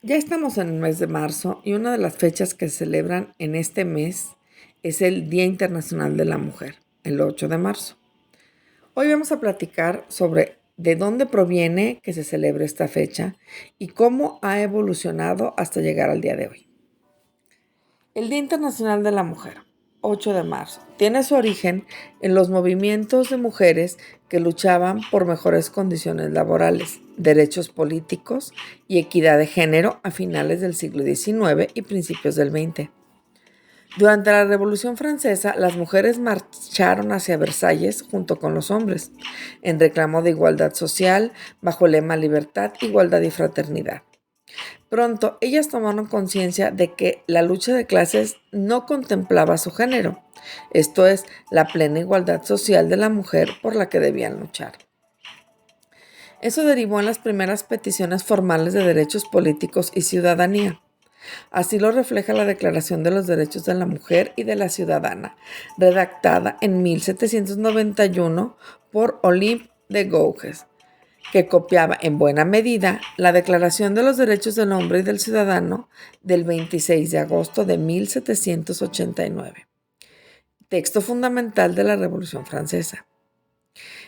Ya estamos en el mes de marzo y una de las fechas que se celebran en este mes es el Día Internacional de la Mujer, el 8 de marzo. Hoy vamos a platicar sobre de dónde proviene que se celebre esta fecha y cómo ha evolucionado hasta llegar al día de hoy. El Día Internacional de la Mujer, 8 de marzo, tiene su origen en los movimientos de mujeres que luchaban por mejores condiciones laborales, derechos políticos y equidad de género a finales del siglo XIX y principios del XX. Durante la Revolución Francesa, las mujeres marcharon hacia Versalles junto con los hombres, en reclamo de igualdad social, bajo el lema Libertad, Igualdad y Fraternidad. Pronto, ellas tomaron conciencia de que la lucha de clases no contemplaba su género, esto es, la plena igualdad social de la mujer por la que debían luchar. Eso derivó en las primeras peticiones formales de derechos políticos y ciudadanía. Así lo refleja la Declaración de los Derechos de la Mujer y de la Ciudadana, redactada en 1791 por Olympe de Gouges, que copiaba en buena medida la Declaración de los Derechos del Hombre y del Ciudadano del 26 de agosto de 1789, texto fundamental de la Revolución Francesa.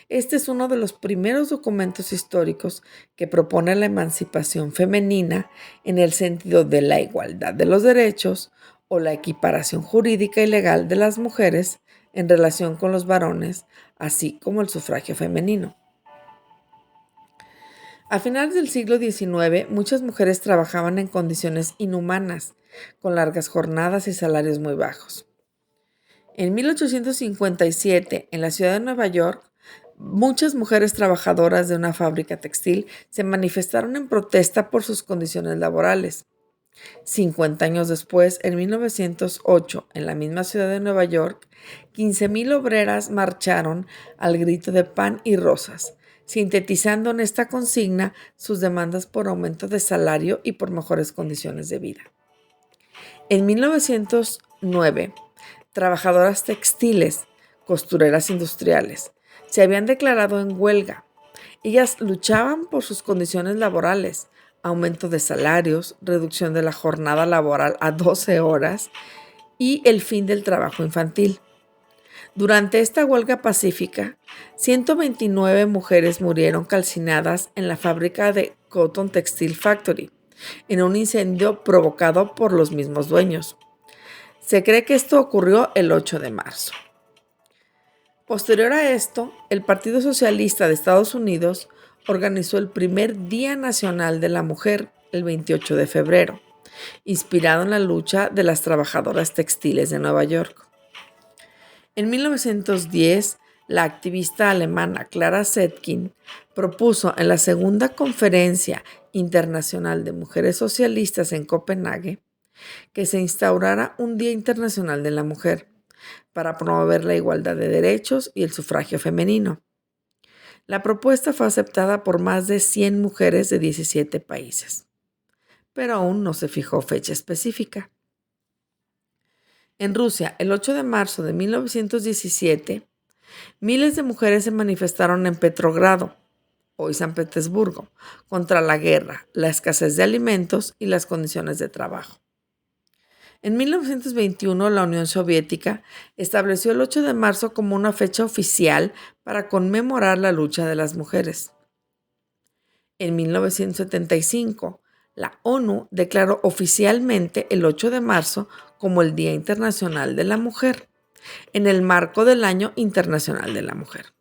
Este es uno de los primeros documentos históricos que propone la emancipación femenina en el sentido de la igualdad de los derechos o la equiparación jurídica y legal de las mujeres en relación con los varones, así como el sufragio femenino. A finales del siglo XIX, muchas mujeres trabajaban en condiciones inhumanas, con largas jornadas y salarios muy bajos. En 1857, en la ciudad de Nueva York, muchas mujeres trabajadoras de una fábrica textil se manifestaron en protesta por sus condiciones laborales. 50 años después, en 1908, en la misma ciudad de Nueva York, 15,000 obreras marcharon al grito de pan y rosas, sintetizando en esta consigna sus demandas por aumento de salario y por mejores condiciones de vida. En 1909, trabajadoras textiles, costureras industriales, se habían declarado en huelga. Ellas luchaban por sus condiciones laborales, aumento de salarios, reducción de la jornada laboral a 12 horas y el fin del trabajo infantil. Durante esta huelga pacífica, 129 mujeres murieron calcinadas en la fábrica de Cotton Textile Factory, en un incendio provocado por los mismos dueños. Se cree que esto ocurrió el 8 de marzo. Posterior a esto, el Partido Socialista de Estados Unidos organizó el primer Día Nacional de la Mujer, el 28 de febrero, inspirado en la lucha de las trabajadoras textiles de Nueva York. En 1910, la activista alemana Clara Zetkin propuso en la Segunda Conferencia Internacional de Mujeres Socialistas en Copenhague que se instaurara un Día Internacional de la Mujer para promover la igualdad de derechos y el sufragio femenino. La propuesta fue aceptada por más de 100 mujeres de 17 países, pero aún no se fijó fecha específica. En Rusia, el 8 de marzo de 1917, miles de mujeres se manifestaron en Petrogrado, hoy San Petersburgo, contra la guerra, la escasez de alimentos y las condiciones de trabajo. En 1921, la Unión Soviética estableció el 8 de marzo como una fecha oficial para conmemorar la lucha de las mujeres. En 1975, la ONU declaró oficialmente el 8 de marzo como el Día Internacional de la Mujer, en el marco del Año Internacional de la Mujer.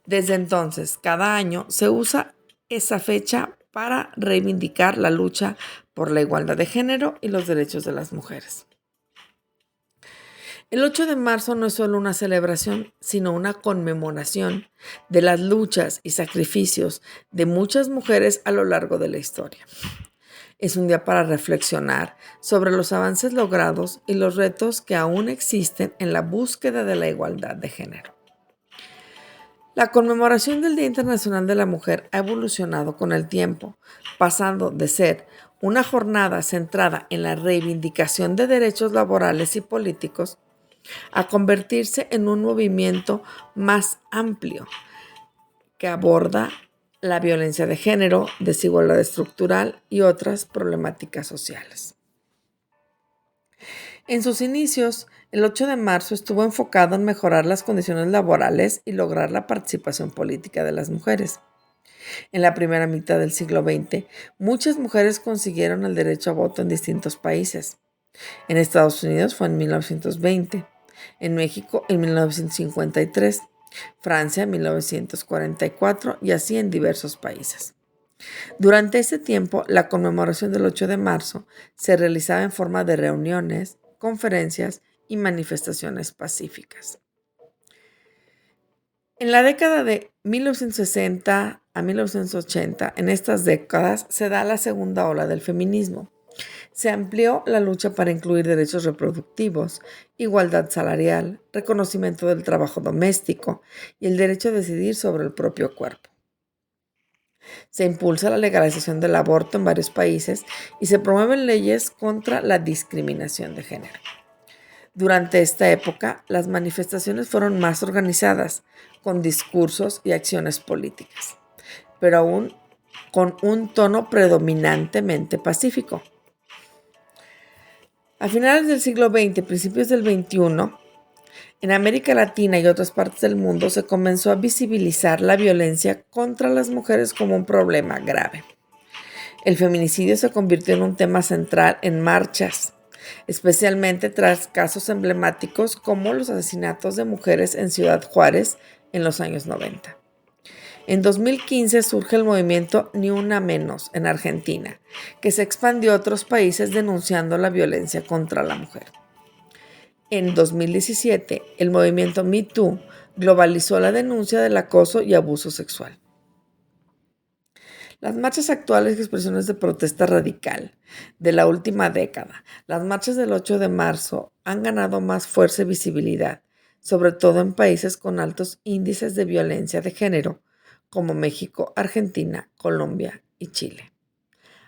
Desde entonces, cada año se usa esa fecha para reivindicar la lucha por la igualdad de género y los derechos de las mujeres. El 8 de marzo no es solo una celebración, sino una conmemoración de las luchas y sacrificios de muchas mujeres a lo largo de la historia. Es un día para reflexionar sobre los avances logrados y los retos que aún existen en la búsqueda de la igualdad de género. La conmemoración del Día Internacional de la Mujer ha evolucionado con el tiempo, pasando de ser una jornada centrada en la reivindicación de derechos laborales y políticos a convertirse en un movimiento más amplio que aborda la violencia de género, desigualdad estructural y otras problemáticas sociales. En sus inicios, el 8 de marzo estuvo enfocado en mejorar las condiciones laborales y lograr la participación política de las mujeres. En la primera mitad del siglo XX, muchas mujeres consiguieron el derecho a voto en distintos países. En Estados Unidos fue en 1920, en México en 1953, Francia en 1944 y así en diversos países. Durante ese tiempo, la conmemoración del 8 de marzo se realizaba en forma de reuniones, conferencias y manifestaciones pacíficas. En la década de 1960 a 1980, en estas décadas se da la segunda ola del feminismo. Se amplió la lucha para incluir derechos reproductivos, igualdad salarial, reconocimiento del trabajo doméstico y el derecho a decidir sobre el propio cuerpo. Se impulsa la legalización del aborto en varios países y se promueven leyes contra la discriminación de género. Durante esta época, las manifestaciones fueron más organizadas, con discursos y acciones políticas, pero aún con un tono predominantemente pacífico. A finales del siglo XX, principios del XXI, en América Latina y otras partes del mundo se comenzó a visibilizar la violencia contra las mujeres como un problema grave. El feminicidio se convirtió en un tema central en marchas, especialmente tras casos emblemáticos como los asesinatos de mujeres en Ciudad Juárez en los años 90. En 2015 surge el movimiento Ni Una Menos en Argentina, que se expandió a otros países denunciando la violencia contra la mujer. En 2017, el movimiento Me Too globalizó la denuncia del acoso y abuso sexual. Las marchas actuales y expresiones de protesta radical de la última década, las marchas del 8 de marzo, han ganado más fuerza y visibilidad, sobre todo en países con altos índices de violencia de género, como México, Argentina, Colombia y Chile.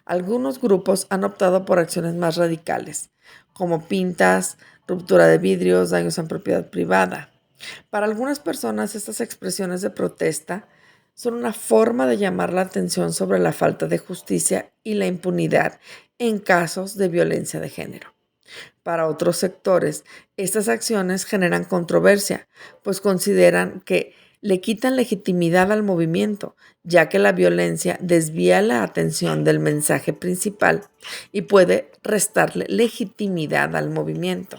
Algunos grupos han optado por acciones más radicales, como pintas, ruptura de vidrios, daños en propiedad privada. Para algunas personas, estas expresiones de protesta son una forma de llamar la atención sobre la falta de justicia y la impunidad en casos de violencia de género. Para otros sectores, estas acciones generan controversia, pues consideran que le quitan legitimidad al movimiento, ya que la violencia desvía la atención del mensaje principal y puede restarle legitimidad al movimiento.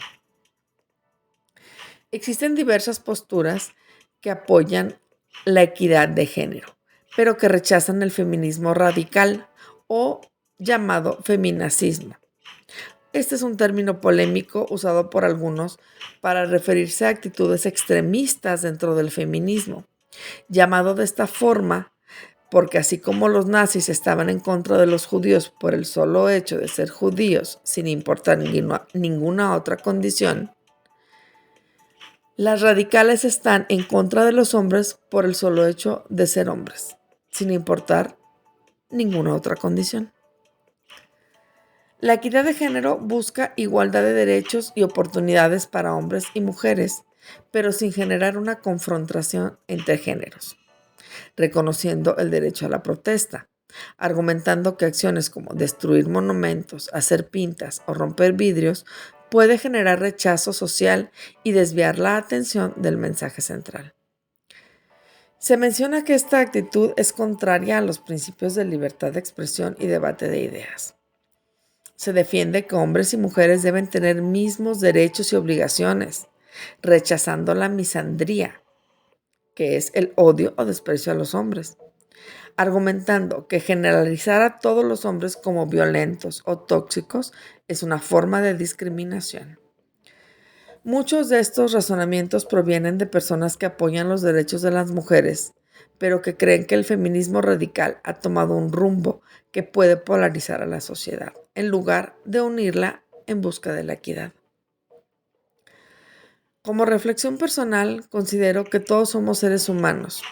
Existen diversas posturas que apoyan la equidad de género, pero que rechazan el feminismo radical o llamado feminacismo. Este es un término polémico usado por algunos para referirse a actitudes extremistas dentro del feminismo, llamado de esta forma porque así como los nazis estaban en contra de los judíos por el solo hecho de ser judíos, sin importar ninguna otra condición, las radicales están en contra de los hombres por el solo hecho de ser hombres, sin importar ninguna otra condición. La equidad de género busca igualdad de derechos y oportunidades para hombres y mujeres, pero sin generar una confrontación entre géneros, reconociendo el derecho a la protesta, argumentando que acciones como destruir monumentos, hacer pintas o romper vidrios puede generar rechazo social y desviar la atención del mensaje central. Se menciona que esta actitud es contraria a los principios de libertad de expresión y debate de ideas. Se defiende que hombres y mujeres deben tener mismos derechos y obligaciones, rechazando la misandría, que es el odio o desprecio a los hombres, argumentando que generalizar a todos los hombres como violentos o tóxicos es una forma de discriminación. Muchos de estos razonamientos provienen de personas que apoyan los derechos de las mujeres, pero que creen que el feminismo radical ha tomado un rumbo que puede polarizar a la sociedad, en lugar de unirla en busca de la equidad. Como reflexión personal, considero que todos somos seres humanos,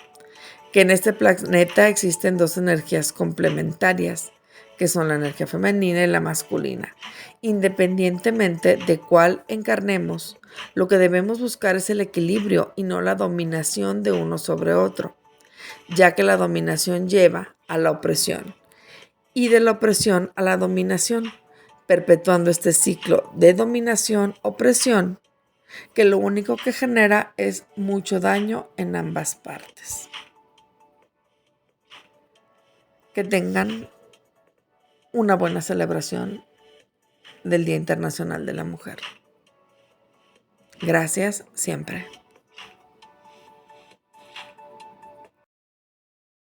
que en este planeta existen dos energías complementarias, que son la energía femenina y la masculina. Independientemente de cuál encarnemos, lo que debemos buscar es el equilibrio y no la dominación de uno sobre otro. ya que la dominación lleva a la opresión y de la opresión a la dominación, perpetuando este ciclo de dominación-opresión que lo único que genera es mucho daño en ambas partes. Que tengan una buena celebración del Día Internacional de la Mujer. Gracias siempre.